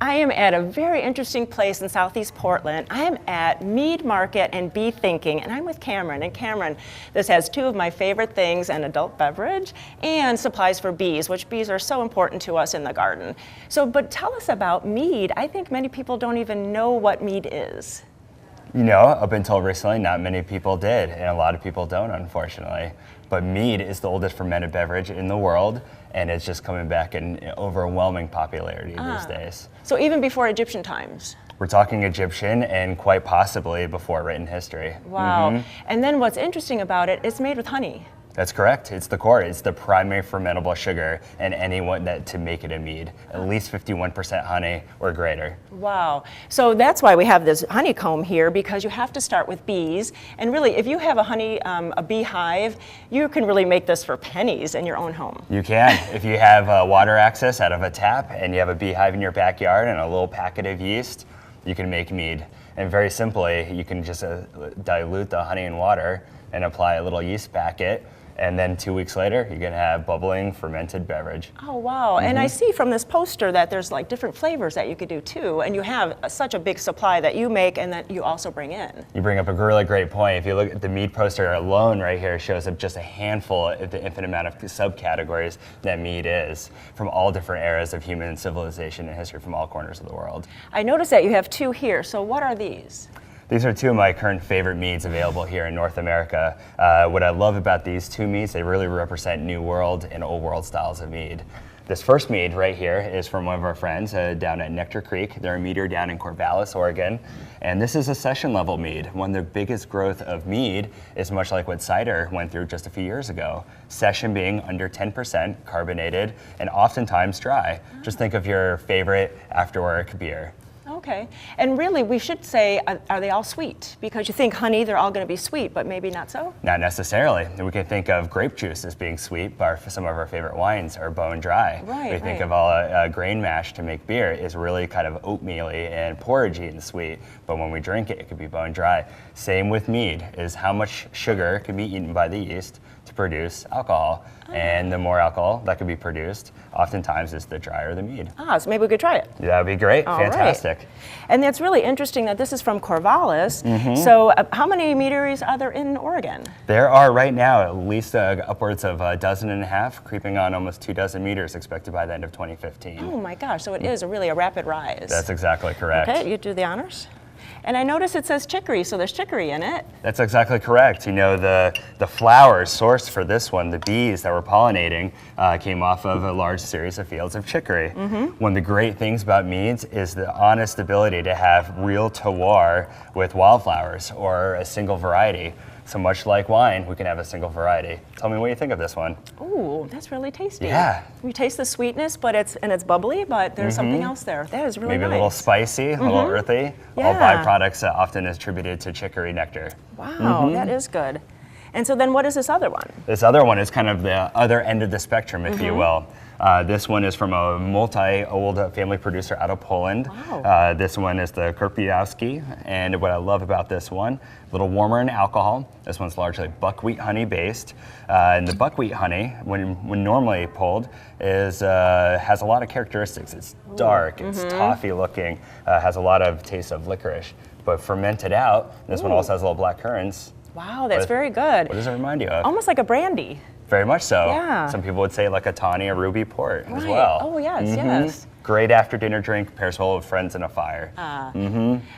I am at a very interesting place in Southeast Portland. I am at Mead Market and Bee Thinking, and I'm with Cameron. And Cameron, this has two of my favorite things, an adult beverage and supplies for bees, which bees are so important to us in the garden. So, but tell us about mead. I think many people don't even know what mead is. You know, up until recently, not many people did, and a lot of people don't, unfortunately. But mead is the oldest fermented beverage in the world, and it's just coming back in overwhelming popularity these days. So even before Egyptian times? We're talking Egyptian and quite possibly before written history. Wow. And then what's interesting about it, it's made with honey. That's correct. It's the core. It's the primary fermentable sugar in anyone that to make it a mead. At least 51% honey or greater. Wow. So that's why we have this honeycomb here, because you have to start with bees. And really, if you have a beehive, you can really make this for pennies in your own home. You can. If you have water access out of a tap and you have a beehive in your backyard and a little packet of yeast, you can make mead. And very simply, you can just dilute the honey and water and apply a little yeast packet. And then 2 weeks later, you can have bubbling fermented beverage. Oh, wow. And I see from this poster that there's like different flavors that you could do too. And you have such a big supply that you make and that you also bring in. You bring up a really great point. If you look at the mead poster alone right here, shows up just a handful of the infinite amount of subcategories that mead is from all different eras of human civilization and history from all corners of the world. I noticed that you have two here. So what are these? These are two of my current favorite meads available here in North America. What I love about these two meads, they really represent New World and Old World styles of mead. This first mead right here is from one of our friends down at Nectar Creek. They're a meader down in Corvallis, Oregon. And this is a session level mead. One of the biggest growth of mead is much like what cider went through just a few years ago. Session being under 10% carbonated and oftentimes dry. Just think of your favorite after work beer. Okay. And really, we should say, are they all sweet? Because you think honey, they're all going to be sweet, but maybe not so? Not necessarily. We can think of grape juice as being sweet, but some of our favorite wines are bone dry. Right, we think of all grain mash to make beer is really kind of oatmeal-y and porridgey and sweet, but when we drink it, it could be bone dry. Same with mead, is how much sugar can be eaten by the yeast to produce alcohol. And the more alcohol that could be produced, oftentimes is the drier the mead. So maybe we could try it. That would be great. All Fantastic. Right. And it's really interesting that this is from Corvallis. So how many meaderies are there in Oregon? There are right now at least upwards of a dozen and a half, creeping on almost 24 meters expected by the end of 2015. Oh my gosh, so it is really a rapid rise. That's exactly correct. Okay, you do the honors. And I notice it says chicory, so there's chicory in it. That's exactly correct. You know, the flowers sourced for this one, the bees that were pollinating, came off of a large series of fields of chicory. One of the great things about meads is the honest ability to have real terroir with wildflowers or a single variety. So much like wine, we can have a single variety. Tell me what you think of this one. Ooh, that's really tasty. Yeah. You taste the sweetness, but it's bubbly, but there's something else there. That is really Maybe nice. a little spicy, a little earthy. Yeah. All byproducts often attributed to chicory nectar. Wow, that is good. And so then what is this other one? This other one is kind of the other end of the spectrum, if you will. This one is from a multi-old family producer out of Poland. Wow. This one is the Kurpiowski, and what I love about this one, a little warmer in alcohol. This one's largely buckwheat honey based, and the buckwheat honey, when normally pulled, has a lot of characteristics. It's dark, it's toffee looking, has a lot of taste of licorice, but fermented out. This one also has little black currants. Wow, that's very good. What does it remind you of? Almost like a brandy. Very much so. Yeah. Some people would say like a tawny or ruby port as Right. well. Oh, yes, yes. Great after dinner drink, pairs well with friends and a fire.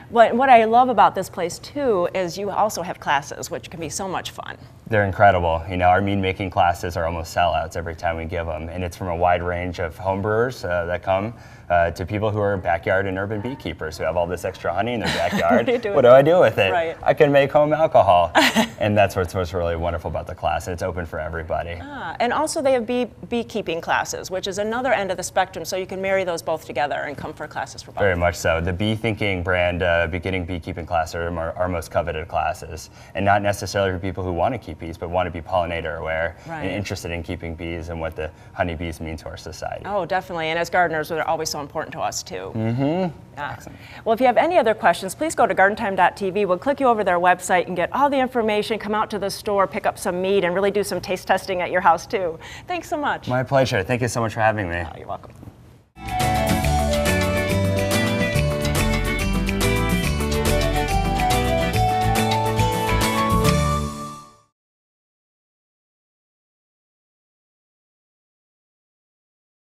What I love about this place too is you also have classes, which can be so much fun. They're incredible. You know, our mead making classes are almost sellouts every time we give them, and it's from a wide range of homebrewers that come to people who are backyard and urban beekeepers who have all this extra honey in their backyard. What do I do with it? Right. I can make home alcohol. And that's what's really wonderful about the class. It's open for everybody. And also they have beekeeping classes, which is another end of the spectrum, so you can marry those both together and come for classes for both. Very much so. The Bee Thinking brand beginning beekeeping classes are our most coveted classes, and not necessarily for people who want to keep bees, but want to be pollinator aware and interested in keeping bees and what the honeybees mean to our society. Oh, definitely. And as gardeners, they're always so important to us too. Excellent. Well, if you have any other questions, please go to gardentime.tv. We'll click you over their website and get all the information, come out to the store, pick up some mead, and really do some taste testing at your house too. Thanks so much. My pleasure. Thank you so much for having me. Oh, you're welcome.